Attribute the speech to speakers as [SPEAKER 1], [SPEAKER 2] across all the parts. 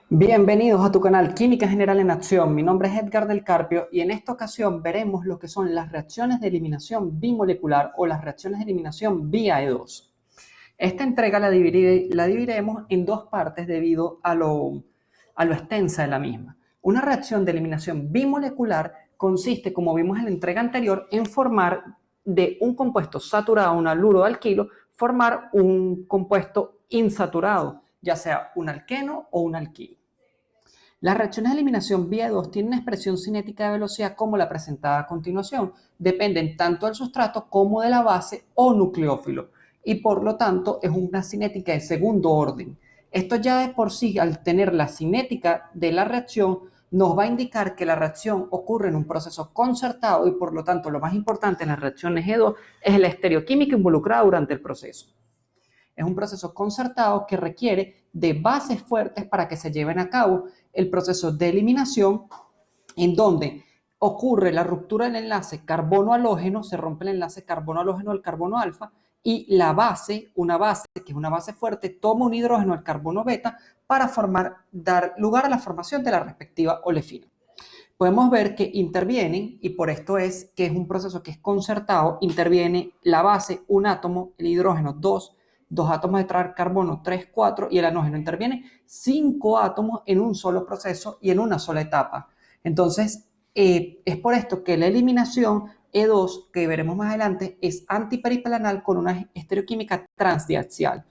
[SPEAKER 1] Bienvenidos a tu canal Química General en Acción. Mi nombre es Edgar del Carpio y en esta ocasión veremos lo que son las reacciones de eliminación bimolecular o las reacciones de eliminación vía E2. Esta entrega la dividiremos en dos partes debido a lo extensa de la misma. Una reacción de eliminación bimolecular consiste, como vimos en la entrega anterior, en formar de un compuesto saturado, un haluro de alquilo, formar un compuesto insaturado, ya sea un alqueno o un alquilo. Las reacciones de eliminación vía 2 tienen una expresión cinética de velocidad como la presentada a continuación. Dependen tanto del sustrato como de la base o nucleófilo y por lo tanto es una cinética de segundo orden. Esto ya de por sí, al tener la cinética de la reacción, nos va a indicar que la reacción ocurre en un proceso concertado y por lo tanto lo más importante en las reacciones G2 es la estereoquímica involucrada durante el proceso. Es un proceso concertado que requiere de bases fuertes para que se lleven a cabo el proceso de eliminación, en donde ocurre la ruptura del enlace carbono-halógeno, se rompe el enlace carbono-halógeno del carbono alfa, y la base, una base que es una base fuerte, toma un hidrógeno al carbono beta para dar lugar a la formación de la respectiva olefina. Podemos ver que intervienen, y por esto es que es un proceso que es concertado, interviene la base, un átomo, el hidrógeno, dos átomos de carbono, 3, 4, y el halógeno. Interviene 5 átomos en un solo proceso y en una sola etapa. Entonces, es por esto que la eliminación E2, que veremos más adelante, es antiperiplanal con una estereoquímica transdiaxial.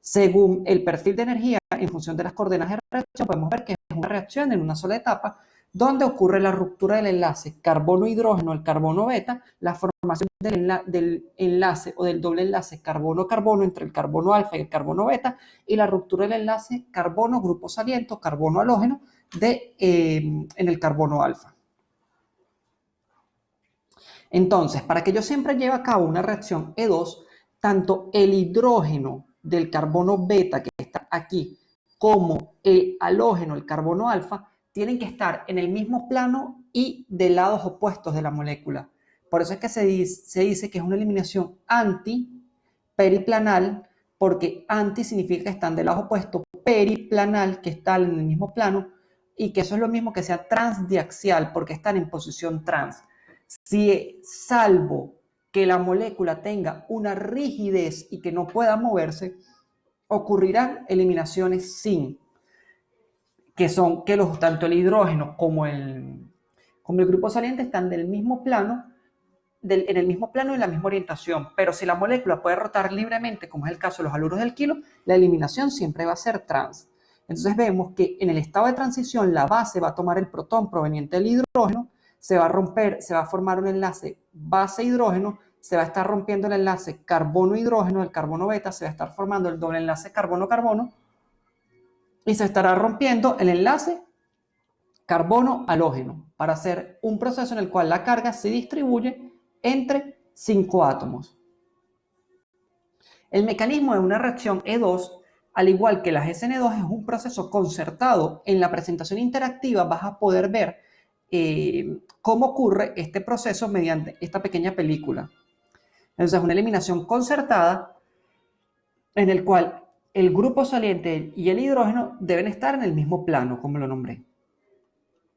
[SPEAKER 1] Según el perfil de energía, en función de las coordenadas de reacción, podemos ver que es una reacción en una sola etapa, donde ocurre la ruptura del enlace carbono-hidrógeno al carbono beta, la formación del enlace o del doble enlace carbono-carbono entre el carbono alfa y el carbono beta, y la ruptura del enlace carbono-grupo saliente, carbono-halógeno, en el carbono alfa. Entonces, para que yo siempre lleve a cabo una reacción E2, tanto el hidrógeno del carbono beta que está aquí, como el halógeno, el carbono alfa, tienen que estar en el mismo plano y de lados opuestos de la molécula. Por eso es que se dice que es una eliminación anti-periplanal, porque anti significa que están de lados opuestos, periplanal, que están en el mismo plano, y que eso es lo mismo que sea transdiaxial, porque están en posición trans. Si salvo que la molécula tenga una rigidez y que no pueda moverse, ocurrirán eliminaciones sin, que son que tanto el hidrógeno como el grupo saliente están del mismo plano, en el mismo plano y en la misma orientación. Pero si la molécula puede rotar libremente, como es el caso de los haluros del kilo, la eliminación siempre va a ser trans. Entonces vemos que en el estado de transición la base va a tomar el protón proveniente del hidrógeno, se va a romper, se va a formar un enlace base-hidrógeno, se va a estar rompiendo el enlace carbono-hidrógeno, el carbono beta, se va a estar formando el doble enlace carbono-carbono y se estará rompiendo el enlace carbono-halógeno para hacer un proceso en el cual la carga se distribuye entre 5 átomos. El mecanismo de una reacción E2, al igual que las SN2, es un proceso concertado. En la presentación interactiva vas a poder ver cómo ocurre este proceso mediante esta pequeña película. Entonces, una eliminación concertada en el cual el grupo saliente y el hidrógeno deben estar en el mismo plano, como lo nombré.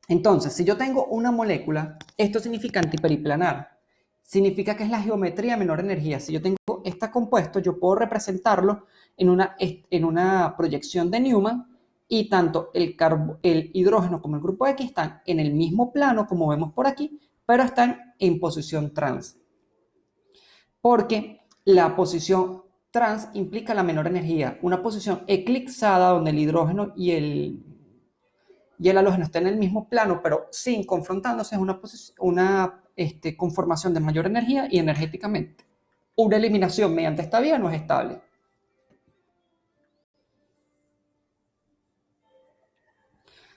[SPEAKER 1] Entonces, si yo tengo una molécula, esto significa antiperiplanar. Significa que es la geometría de menor energía. Si yo tengo este compuesto, yo puedo representarlo en una proyección de Newman y tanto el hidrógeno como el grupo X están en el mismo plano, como vemos por aquí, pero están en posición trans. Porque la posición trans implica la menor energía. Una posición eclipsada donde el hidrógeno y el halógeno están en el mismo plano, pero sin confrontándose, es una conformación de mayor energía y energéticamente. Una eliminación mediante esta vía no es estable.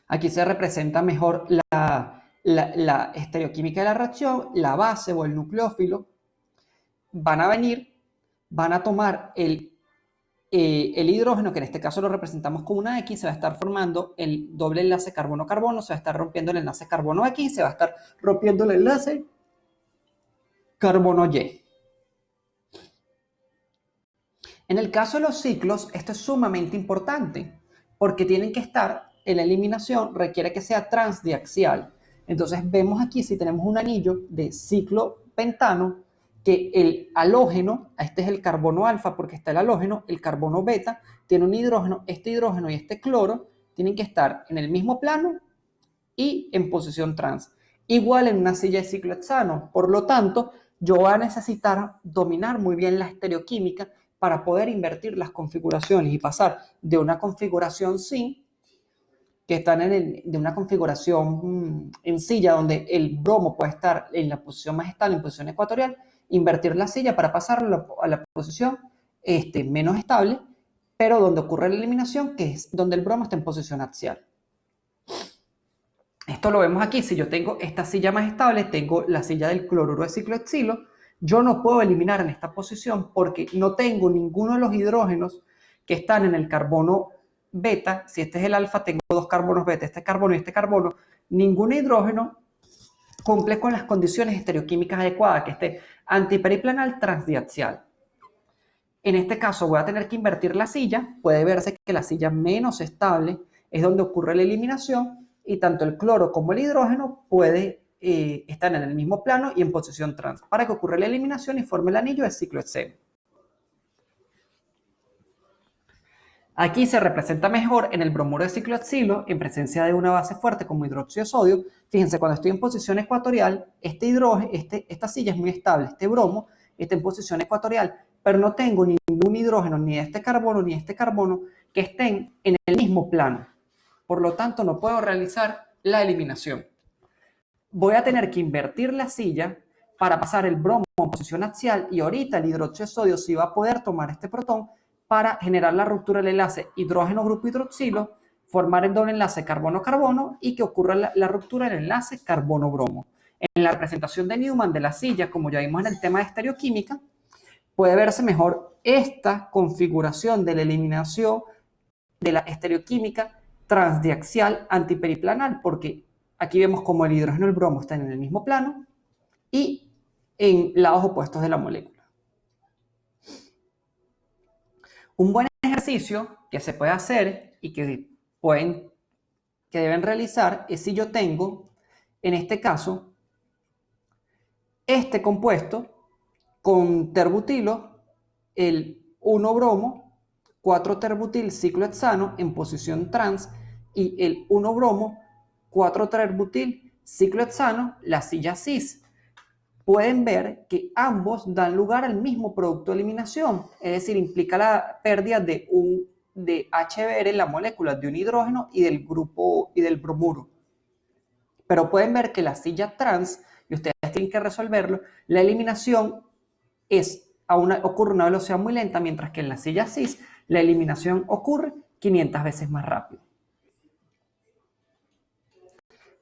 [SPEAKER 1] Aquí se representa mejor la estereoquímica de la reacción, la base o el nucleófilo. Van a tomar el hidrógeno, que en este caso lo representamos con una X, se va a estar formando el doble enlace carbono-carbono, se va a estar rompiendo el enlace carbono-X y se va a estar rompiendo el enlace carbono-Y. En el caso de los ciclos, esto es sumamente importante porque tienen que estar en la eliminación requiere que sea transdiaxial. Entonces vemos aquí, si tenemos un anillo de ciclopentano, que el halógeno, este es el carbono alfa porque está el halógeno, el carbono beta tiene un hidrógeno y este cloro tienen que estar en el mismo plano y en posición trans. Igual en una silla de ciclohexano. Por lo tanto, yo voy a necesitar dominar muy bien la estereoquímica para poder invertir las configuraciones y pasar de una configuración sin, que están de una configuración en silla donde el bromo puede estar en la posición más estable, en posición ecuatorial, invertir la silla para pasarlo a la posición menos estable, pero donde ocurre la eliminación, que es donde el bromo está en posición axial. Esto lo vemos aquí. Si yo tengo esta silla más estable, tengo la silla del cloruro de ciclohexilo, yo no puedo eliminar en esta posición porque no tengo ninguno de los hidrógenos que están en el carbono beta. Si este es el alfa, tengo dos carbonos beta, este carbono y este carbono. Ningún hidrógeno cumple con las condiciones estereoquímicas adecuadas, que esté antiperiplanal transdiaxial. En este caso voy a tener que invertir la silla. Puede verse que la silla menos estable es donde ocurre la eliminación, y tanto el cloro como el hidrógeno puede estar en el mismo plano y en posición trans para que ocurra la eliminación y forme el anillo de ciclohexeno. Aquí se representa mejor en el bromuro de ciclohexilo en presencia de una base fuerte como hidróxido de sodio. Fíjense, cuando estoy en posición ecuatorial, esta silla es muy estable, este bromo está en posición ecuatorial, pero no tengo ningún hidrógeno, ni este carbono, ni este carbono, que estén en el mismo plano. Por lo tanto, no puedo realizar la eliminación. Voy a tener que invertir la silla para pasar el bromo en posición axial, y ahorita el hidróxido de sodio sí va a poder tomar este protón para generar la ruptura del enlace hidrógeno grupo hidroxilo, formar el doble enlace carbono-carbono y que ocurra la ruptura del enlace carbono-bromo. En la representación de Newman de la silla, como ya vimos en el tema de estereoquímica, puede verse mejor esta configuración de la eliminación de la estereoquímica transdiaxial antiperiplanal, porque aquí vemos como el hidrógeno y el bromo están en el mismo plano y en lados opuestos de la molécula. Un buen ejercicio que se puede hacer y que deben realizar es si yo tengo, en este caso, este compuesto con terbutilo, el 1-bromo, 4-terbutil ciclohexano en posición trans, y el 1-bromo, 4-terbutil ciclohexano, la silla cis. Pueden ver que ambos dan lugar al mismo producto de eliminación, es decir, implica la pérdida de HBr en la molécula, de un hidrógeno y del grupo y del bromuro. Pero pueden ver que la silla trans, y ustedes tienen que resolverlo, la eliminación ocurre a una velocidad muy lenta, mientras que en la silla cis la eliminación ocurre 500 veces más rápido.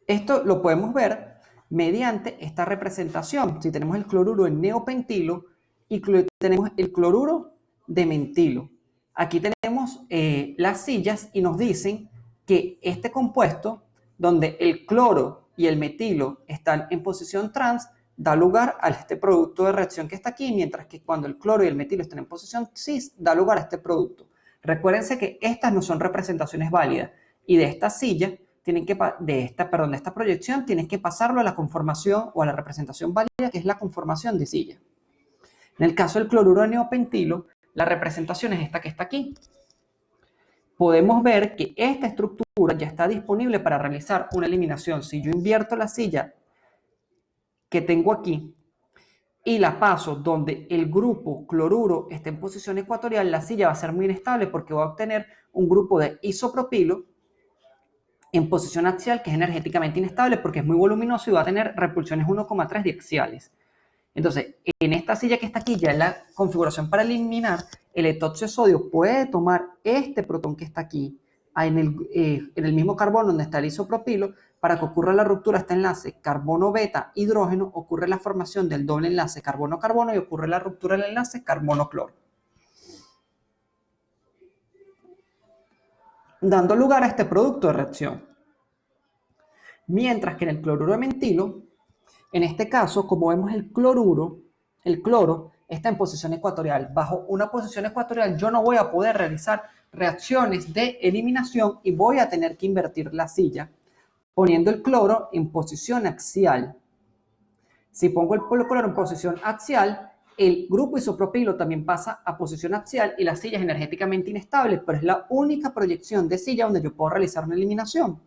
[SPEAKER 1] Esto lo podemos ver mediante esta representación. Si tenemos el cloruro en neopentilo y tenemos el cloruro de mentilo. Aquí tenemos las sillas y nos dicen que este compuesto, donde el cloro y el metilo están en posición trans, da lugar a este producto de reacción que está aquí, mientras que cuando el cloro y el metilo están en posición cis, da lugar a este producto. Recuérdense que estas no son representaciones válidas, y de esta silla, de esta proyección, tienes que pasarlo a la conformación o a la representación válida, que es la conformación de silla. En el caso del cloruro de neopentilo, la representación es esta que está aquí. Podemos ver que esta estructura ya está disponible para realizar una eliminación. Si yo invierto la silla que tengo aquí y la paso donde el grupo cloruro está en posición ecuatorial, la silla va a ser muy inestable porque va a obtener un grupo de isopropilo en posición axial que es energéticamente inestable porque es muy voluminoso y va a tener repulsiones 1,3 diaxiales. Entonces, en esta silla que está aquí, ya en la configuración para eliminar, el etoxio de sodio puede tomar este protón que está aquí, en el mismo carbono donde está el isopropilo, para que ocurra la ruptura de este enlace carbono beta hidrógeno, ocurre la formación del doble enlace carbono-carbono y ocurre la ruptura del enlace carbono-cloro, dando lugar a este producto de reacción. Mientras que en el cloruro de mentilo, en este caso, como vemos el cloro está en posición ecuatorial. Bajo una posición ecuatorial yo no voy a poder realizar reacciones de eliminación y voy a tener que invertir la silla poniendo el cloro en posición axial. Si pongo el cloro en posición axial, el grupo isopropilo también pasa a posición axial y la silla es energéticamente inestable, pero es la única proyección de silla donde yo puedo realizar una eliminación.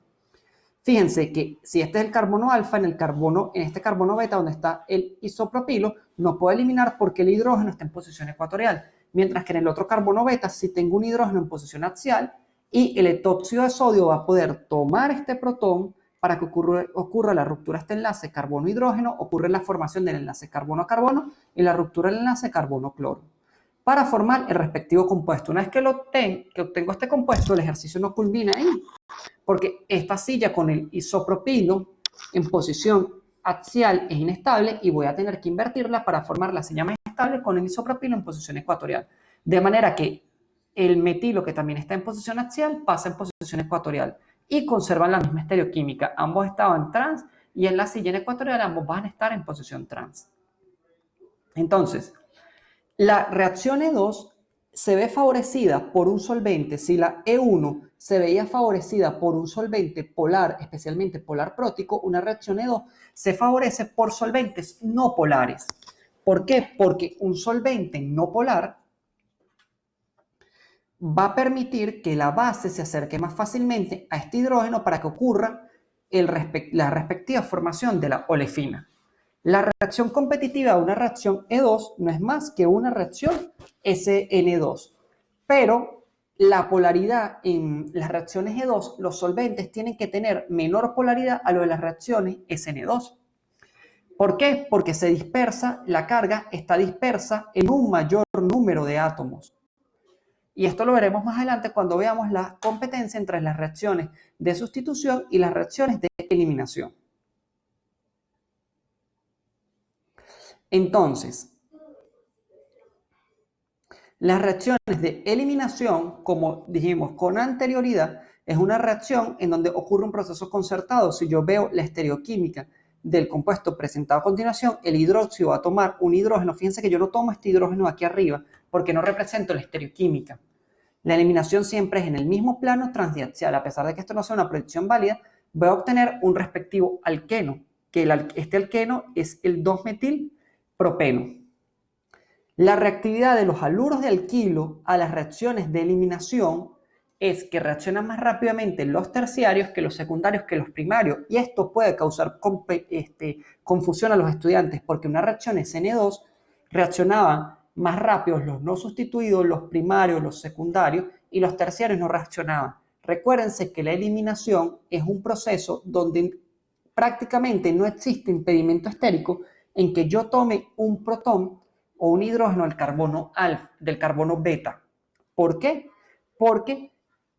[SPEAKER 1] Fíjense que si este es el carbono alfa, en este carbono beta donde está el isopropilo, no puedo eliminar porque el hidrógeno está en posición ecuatorial. Mientras que en el otro carbono beta sí tengo un hidrógeno en posición axial y el etóxido de sodio va a poder tomar este protón para que ocurra la ruptura de este enlace carbono-hidrógeno, ocurre la formación del enlace carbono-carbono y la ruptura del enlace carbono-cloro para formar el respectivo compuesto. Una vez que obtengo este compuesto, el ejercicio no culmina ahí, porque esta silla con el isopropilo en posición axial es inestable y voy a tener que invertirla para formar la silla más estable con el isopropilo en posición ecuatorial. De manera que el metilo, que también está en posición axial, pasa en posición ecuatorial y conservan la misma estereoquímica. Ambos estaban trans y en la silla en ecuatorial ambos van a estar en posición trans. Entonces, la reacción E2 se ve favorecida por un solvente. Si la E1 se veía favorecida por un solvente polar, especialmente polar prótico, una reacción E2 se favorece por solventes no polares. ¿Por qué? Porque un solvente no polar va a permitir que la base se acerque más fácilmente a este hidrógeno para que ocurra la respectiva formación de la olefina. La reacción competitiva de una reacción E2 no es más que una reacción SN2, pero la polaridad en las reacciones E2, los solventes tienen que tener menor polaridad a lo de las reacciones SN2. ¿Por qué? Porque se dispersa, la carga está dispersa en un mayor número de átomos. Y esto lo veremos más adelante cuando veamos la competencia entre las reacciones de sustitución y las reacciones de eliminación. Entonces, las reacciones de eliminación, como dijimos con anterioridad, es una reacción en donde ocurre un proceso concertado. Si yo veo la estereoquímica del compuesto presentado a continuación, el hidróxido va a tomar un hidrógeno. Fíjense que yo no tomo este hidrógeno aquí arriba porque no represento la estereoquímica. La eliminación siempre es en el mismo plano transdiaxial. A pesar de que esto no sea una proyección válida, voy a obtener un respectivo alqueno, que este alqueno es el 2-metilpropeno. La reactividad de los haluros de alquilo a las reacciones de eliminación es que reaccionan más rápidamente los terciarios que los secundarios que los primarios. Y esto puede causar confusión a los estudiantes porque una reacción SN2 reaccionaban más rápidos los no sustituidos, los primarios, los secundarios y los terciarios no reaccionaban. Recuérdense que la eliminación es un proceso donde prácticamente no existe impedimento estérico en que yo tome un protón o un hidrógeno del carbono beta. ¿Por qué? Porque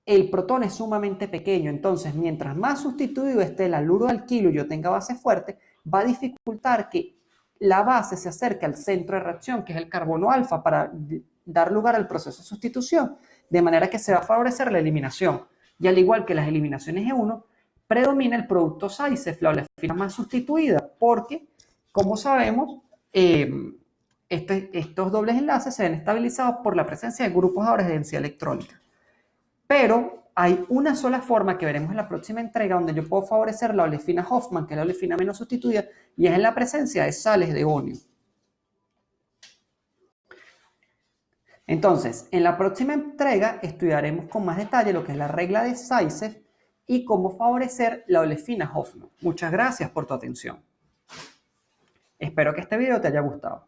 [SPEAKER 1] el protón es sumamente pequeño, entonces mientras más sustituido esté el haluro de alquilo y yo tenga base fuerte, va a dificultar que la base se acerque al centro de reacción, que es el carbono alfa, para dar lugar al proceso de sustitución, de manera que se va a favorecer la eliminación. Y al igual que las eliminaciones E1, predomina el producto Zaitsev, la olefina más sustituida, porque, como sabemos, estos dobles enlaces se ven estabilizados por la presencia de grupos ahora de densidad electrónica. Pero hay una sola forma que veremos en la próxima entrega donde yo puedo favorecer la olefina Hoffman, que es la olefina menos sustituida, y es en la presencia de sales de onio. Entonces, en la próxima entrega estudiaremos con más detalle lo que es la regla de Zaitsev y cómo favorecer la olefina Hoffman. Muchas gracias por tu atención. Espero que este video te haya gustado.